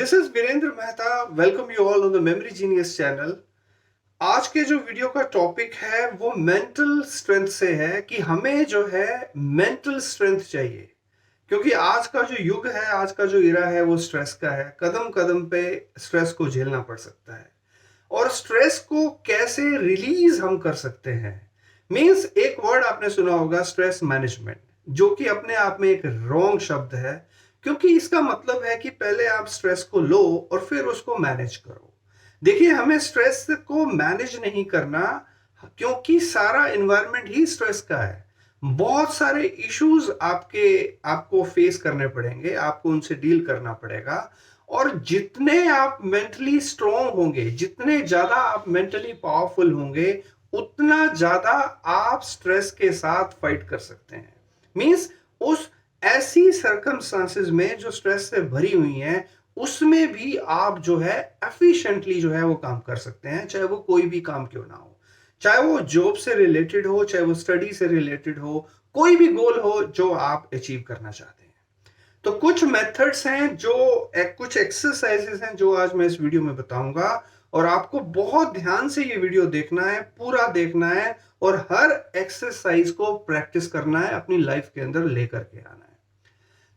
This is Virendra Mehta. Welcome you all on the memory genius channel. आज के जो video का टॉपिक है वो मेंटल स्ट्रेंथ से है कि हमें जो है मेंटल स्ट्रेंथ चाहिए, क्योंकि आज का जो युग है, आज का जो इरा है वो स्ट्रेस का है। कदम कदम पे स्ट्रेस को झेलना पड़ सकता है। और स्ट्रेस को कैसे रिलीज हम कर सकते हैं, मींस एक वर्ड आपने सुना होगा, स्ट्रेस मैनेजमेंट, जो कि अपने आप में एक रॉन्ग शब्द है, क्योंकि इसका मतलब है कि पहले आप स्ट्रेस को लो और फिर उसको मैनेज करो। देखिए, हमें स्ट्रेस को मैनेज नहीं करना, क्योंकि सारा एनवायरनमेंट ही स्ट्रेस का है। बहुत सारे इश्यूज आपको फेस करने पड़ेंगे, आपको उनसे डील करना पड़ेगा। और जितने आप मेंटली स्ट्रांग होंगे, जितने ज्यादा आप मेंटली पावरफुल होंगे, उतना ज्यादा आप स्ट्रेस के साथ फाइट कर सकते हैं। मींस उस ऐसी सर्कमस्टांसेस में जो स्ट्रेस से भरी हुई हैं, उसमें भी आप जो है एफिशिएंटली जो है वो काम कर सकते हैं, चाहे वो कोई भी काम क्यों ना हो। चाहे वो जॉब से रिलेटेड हो, चाहे वो स्टडी से रिलेटेड हो, कोई भी गोल हो जो आप अचीव करना चाहते हैं। तो कुछ मेथड्स हैं, कुछ एक्सरसाइजेस हैं जो आज मैं इस वीडियो में बताऊंगा। और आपको बहुत ध्यान से ये वीडियो देखना है, पूरा देखना है, और हर एक्सरसाइज को प्रैक्टिस करना है, अपनी लाइफ के अंदर लेकर के आना है।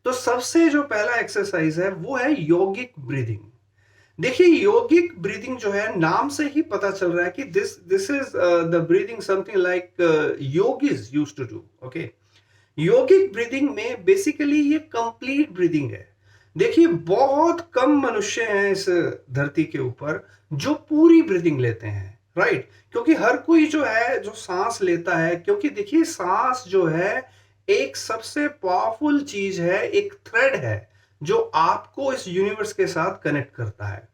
तो सबसे जो पहला एक्सरसाइज है वो है योगिक ब्रीदिंग। देखिए, योगिक ब्रीदिंग जो है, नाम से ही पता चल रहा है कि this is the breathing something like yogis used to do. Okay, yogic breathing में बेसिकली ये कंप्लीट ब्रीदिंग है। देखिए, बहुत कम मनुष्य हैं इस धरती के ऊपर जो पूरी ब्रीदिंग लेते हैं, राइट? क्योंकि हर कोई जो है, जो सांस लेता है, क्योंकि देखिए, सांस जो है एक सबसे पावरफुल चीज है, एक थ्रेड है जो आपको इस यूनिवर्स के साथ कनेक्ट करता है।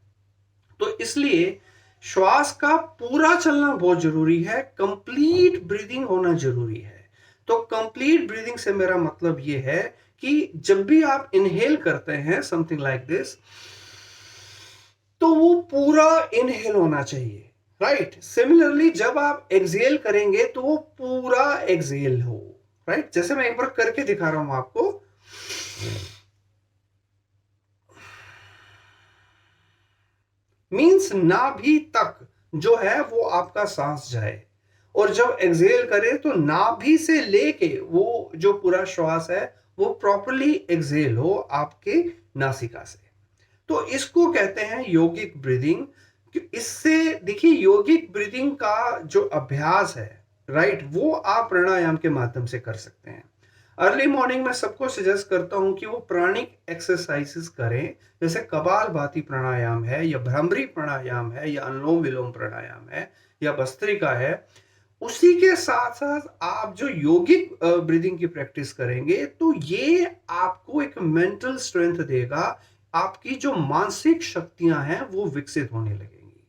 तो इसलिए श्वास का पूरा चलना बहुत जरूरी है, कंप्लीट ब्रीदिंग होना जरूरी है। तो कंप्लीट ब्रीदिंग से मेरा मतलब यह है कि जब भी आप इनहेल करते हैं समथिंग लाइक दिस, तो वो पूरा इनहेल होना चाहिए, राइट? सिमिलरली जब आप एक्सहेल करेंगे तो वो पूरा एक्सहेल हो, राइट? जैसे मैं एक बार करके दिखा रहा हूं आपको। मींस नाभि तक जो है वो आपका सांस जाए, और जब एक्सहेल करें तो नाभि से लेके वो जो पूरा श्वास है वो प्रॉपरली एक्सहेल हो आपके नासिका से। तो इसको कहते हैं योगिक ब्रीदिंग। इससे देखिए, योगिक ब्रीदिंग का जो अभ्यास है, राइट, वो आप प्राणायाम के माध्यम से कर सकते हैं। अर्ली मॉर्निंग में सबको सजेस्ट करता हूं कि वो प्राणिक एक्सरसाइजेस करें, जैसे कपालभाति प्राणायाम है, या भ्रामरी प्राणायाम है, या अनुलोम विलोम प्राणायाम है, या भस्त्रिका है। उसी के साथ साथ आप जो योगिक ब्रीदिंग की प्रैक्टिस करेंगे तो ये आपको एक मेंटल स्ट्रेंथ देगा। आपकी जो मानसिक शक्तियां हैं वो विकसित होने लगेंगी।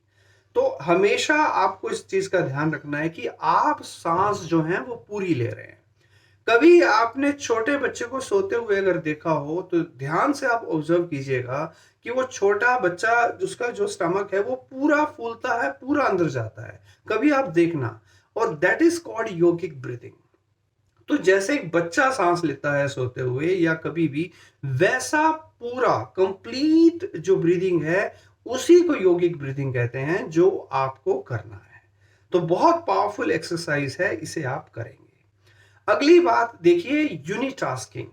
तो हमेशा आपको इस चीज का ध्यान रखना है कि आप सांस जो है वो पूरी ले रहे हैं। कभी आपने छोटे बच्चे को सोते हुए अगर देखा हो तो ध्यान से आप ऑब्जर्व कीजिएगा कि वो छोटा बच्चा, उसका जो स्टमक है वो पूरा फूलता है, पूरा अंदर जाता है। कभी आप देखना, और that is called yogic breathing. तो जैसे एक बच्चा सांस लेता है सोते हुए या कभी भी, वैसा पूरा कंप्लीट जो ब्रीदिंग है उसी को योगिक ब्रीदिंग कहते हैं, जो आपको करना है। तो बहुत पावरफुल एक्सरसाइज है, इसे आप करेंगे। अगली बात देखिए, यूनिटास्किंग।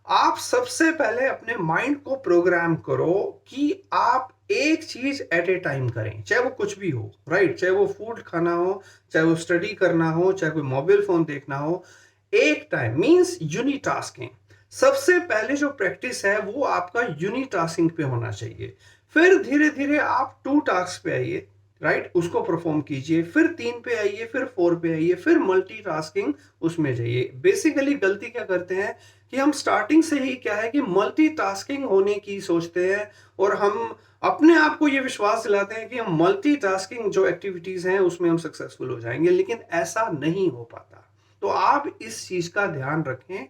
आप सबसे पहले अपने माइंड को प्रोग्राम करो कि आप एक चीज एट ए टाइम करें, चाहे वो कुछ भी हो, राइट? चाहे वो फूड खाना हो, चाहे वो स्टडी करना हो, चाहे कोई मोबाइल फोन देखना हो, एक टाइम मींस यूनिटास्किंग। सबसे पहले जो प्रैक्टिस है वो आपका यूनिटास्किंग पे होना चाहिए। फिर धीरे धीरे आप टू टास्क पे आइए, राइट, उसको परफॉर्म कीजिए। फिर 3 पे आइए, फिर 4 पे आइए, फिर मल्टीटास्किंग उसमें जाइए। बेसिकली गलती क्या करते हैं कि हम स्टार्टिंग से ही क्या है कि मल्टीटास्किंग होने की सोचते हैं, और हम अपने आप को ये विश्वास दिलाते हैं कि हम मल्टीटास्किंग जो एक्टिविटीज हैं उसमें हम सक्सेसफुल हो जाएंगे, लेकिन ऐसा नहीं हो पाता। तो आप इस चीज का ध्यान रखें।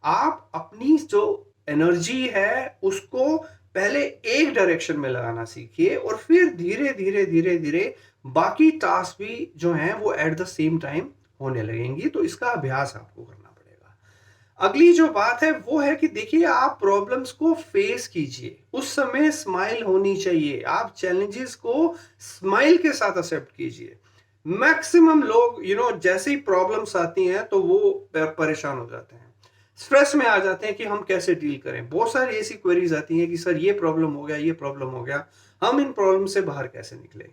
आप अपनी जो एनर्जी है उसको पहले एक डायरेक्शन में लगाना सीखिए, और फिर धीरे धीरे धीरे धीरे बाकी टास्क भी जो हैं वो एट द सेम टाइम होने लगेंगी। तो इसका अभ्यास आपको करना पड़ेगा। अगली जो बात है वो है कि देखिए आप प्रॉब्लम्स को फेस कीजिए, उस समय स्माइल होनी चाहिए, आप चैलेंजेस को स्माइल के साथ एक्सेप्ट कीजिए। मैक्सिमम लोग जैसे ही प्रॉब्लम्स आती हैं तो वो परेशान हो जाते हैं, स्ट्रेस में आ जाते हैं कि हम कैसे डील करें। बहुत सारी ऐसी क्वेरीज आती हैं कि सर ये प्रॉब्लम हो गया, ये प्रॉब्लम हो गया, हम इन प्रॉब्लम से बाहर कैसे निकले।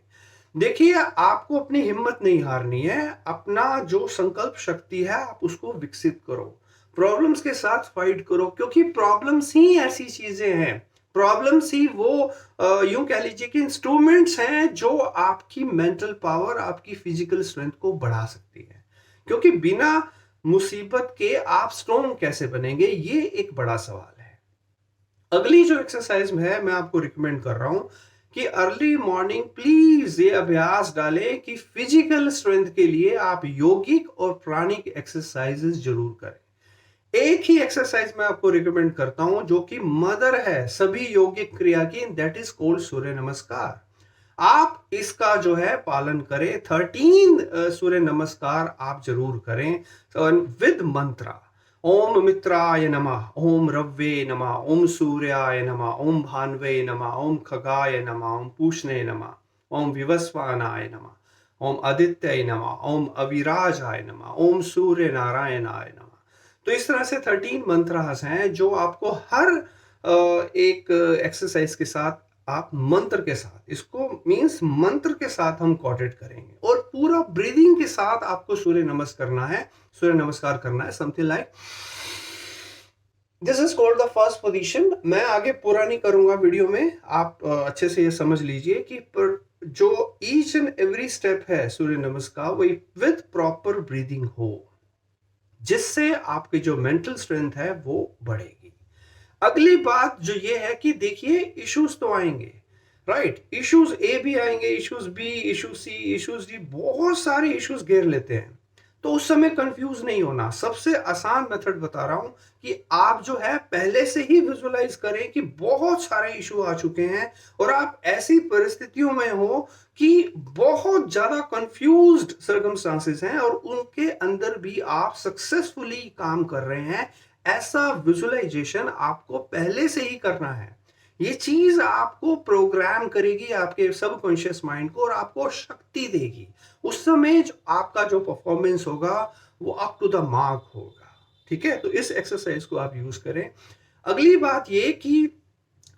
देखिए आपको अपनी हिम्मत नहीं हारनी है, अपना जो संकल्प शक्ति है आप उसको विकसित करो, प्रॉब्लम्स के साथ फाइट करो, क्योंकि प्रॉब्लम्स ही ऐसी चीजें हैं, प्रॉब्लम्स ही वो यूं कह लीजिए कि इंस्ट्रूमेंट्स हैं जो आपकी मेंटल पावर, आपकी फिजिकल स्ट्रेंथ को बढ़ा सकती है। क्योंकि बिना मुसीबत के आप स्ट्रॉन्ग कैसे बनेंगे, ये एक बड़ा सवाल है। अगली जो एक्सरसाइज है मैं आपको रिकमेंड कर रहा हूं कि अर्ली मॉर्निंग प्लीज ये अभ्यास डालें कि फिजिकल स्ट्रेंथ के लिए आप योगिक और प्राणिक एक्सरसाइजेस जरूर करें। एक ही एक्सरसाइज मैं आपको रिकमेंड करता हूं जो कि मदर है सभी योगिक क्रिया की, दैट इज कॉल्ड सूर्य नमस्कार। आप इसका जो है पालन करें, 13 सूर्य नमस्कार आप जरूर करें विद मंत्रा। ओम मित्राय नमः, ओम रव्ये नमः, ओम सूर्याय नमः, ओम भान्वे नमः, ओम खगाय नमः, ओम पूषणे नमः, ओम विवस्वानाय नमः, ओम आदित्याय नमः, ओम अविराजाय नमः, ओम सूर्य नारायणाय नमः। तो इस तरह से 13 मंत्रास हैं जो आपको हर एक एक्सरसाइज के साथ, आप मंत्र के साथ, इसको मींस मंत्र के साथ हम कोऑर्डिनेट करेंगे और पूरा ब्रीदिंग के साथ आपको सूर्य नमस्कार करना है, something like this is called the first position. मैं आगे पूरा नहीं करूंगा वीडियो में, आप अच्छे से ये समझ लीजिए कि जो ईच एंड एवरी स्टेप है सूर्य नमस्कार वो विद प्रॉपर ब्रीदिंग हो, जिससे आपकी जो मेंटल स्ट्रेंथ है वो बढ़ेगी। अगली बात जो ये है कि देखिए इश्यूज तो आएंगे, राइट, इश्यूज ए भी आएंगे, इश्यूज बी, इश्यूज सी, इश्यूज डी, बहुत सारे इश्यूज घेर लेते हैं। तो उस समय कंफ्यूज नहीं होना, सबसे आसान मेथड बता रहा हूं कि आप जो है पहले से ही विजुअलाइज करें कि बहुत सारे इशू आ चुके हैं और आप ऐसी परिस्थितियों में हो कि बहुत ज्यादा कंफ्यूज्ड सर्कमस्टांसेस हैं और उनके अंदर भी आप सक्सेसफुली काम कर रहे हैं। ऐसा विजुअलाइजेशन आपको पहले से ही करना है। ये चीज आपको प्रोग्राम करेगी आपके सबकॉन्शियस माइंड को और आपको शक्ति देगी। उस समय आपका जो परफॉर्मेंस होगा वो अप टू द मार्क होगा। ठीक है, तो इस एक्सरसाइज को आप यूज करें। अगली बात ये कि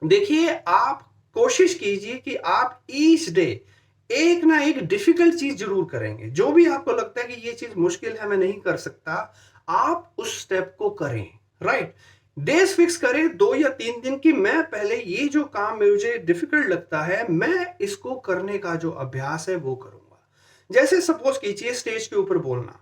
देखिए आप कोशिश कीजिए कि आप ईच डे एक ना एक डिफिकल्ट चीज जरूर करेंगे। जो भी आपको लगता है कि ये चीज मुश्किल है, मैं नहीं कर सकता, आप उस स्टेप को करें, राइट। डेज फिक्स करें 2 या 3 दिन की, मैं पहले ये जो काम मुझे डिफिकल्ट लगता है मैं इसको करने का जो अभ्यास है वो करूंगा। जैसे सपोज कीजिए स्टेज के ऊपर बोलना,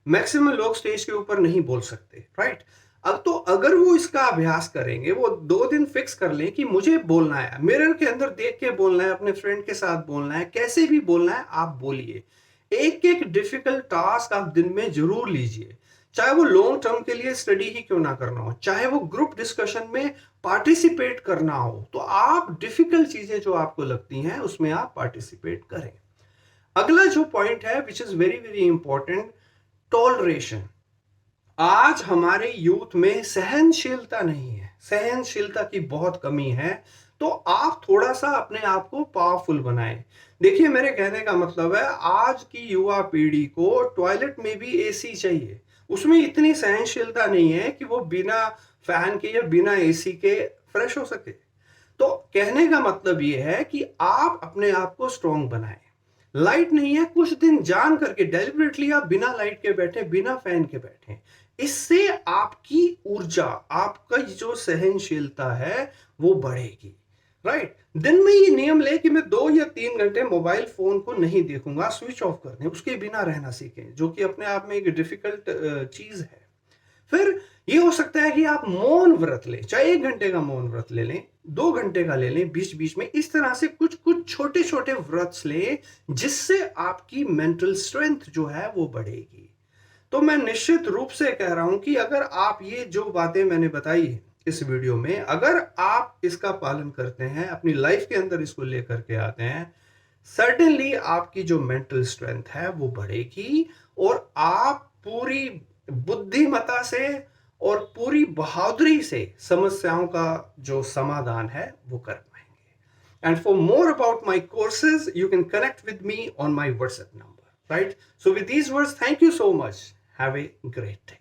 मैक्सिमम लोग स्टेज के ऊपर नहीं बोल सकते, राइट। अब तो अगर वो इसका अभ्यास करेंगे, वो 2 दिन फिक्स कर लें कि मुझे बोलना है, मिरर के अंदर देख के बोलना है, अपने फ्रेंड के साथ बोलना है, कैसे भी बोलना है आप बोलिए। एक एक डिफिकल्ट टास्क आप दिन में जरूर लीजिए, चाहे वो लॉन्ग टर्म के लिए स्टडी ही क्यों ना करना हो, चाहे वो ग्रुप डिस्कशन में पार्टिसिपेट करना हो, तो आप डिफिकल्ट चीजें जो आपको लगती हैं उसमें आप पार्टिसिपेट करें। अगला जो पॉइंट है which is very very important, toleration. आज हमारे यूथ में सहनशीलता नहीं है, सहनशीलता की बहुत कमी है। तो आप थोड़ा सा अपने आप को पावरफुल बनाएं। देखिए मेरे कहने का मतलब है आज की युवा पीढ़ी को टॉयलेट में भी एसी चाहिए, उसमें इतनी सहनशीलता नहीं है कि वो बिना फैन के या बिना एसी के फ्रेश हो सके। तो कहने का मतलब ये है कि आप अपने आप को स्ट्रॉन्ग बनाएं। लाइट नहीं है, कुछ दिन जान करके डेलिबरेटली आप बिना लाइट के बैठे, बिना फैन के बैठे, इससे आपकी ऊर्जा, आपका जो सहनशीलता है वो बढ़ेगी, राइट। दिन में ये नियम ले कि मैं 2 या 3 घंटे मोबाइल फोन को नहीं देखूंगा, स्विच ऑफ कर दें, उसके बिना रहना सीखें, जो कि अपने आप में एक डिफिकल्ट चीज है। फिर ये हो सकता है कि आप मौन व्रत लें, चाहे 1 घंटे का मौन व्रत ले लें, 2 घंटे का ले लें, बीच बीच में इस तरह से कुछ कुछ छोटे छोटे व्रत लें, जिससे आपकी मेंटल स्ट्रेंथ जो है वो बढ़ेगी। तो मैं निश्चित रूप से कह रहा हूं कि अगर आप ये जो बातें मैंने बताई इस वीडियो में, अगर आप इसका पालन करते हैं, अपनी लाइफ के अंदर इसको लेकर के आते हैं, सर्टेनली आपकी जो मेंटल स्ट्रेंथ है वो बढ़ेगी और आप पूरी बुद्धिमता से और पूरी बहादुरी से समस्याओं का जो समाधान है वो कर पाएंगे। And for more about my courses you can connect with me on my WhatsApp number, right? So with these words, thank you so much, have a great day.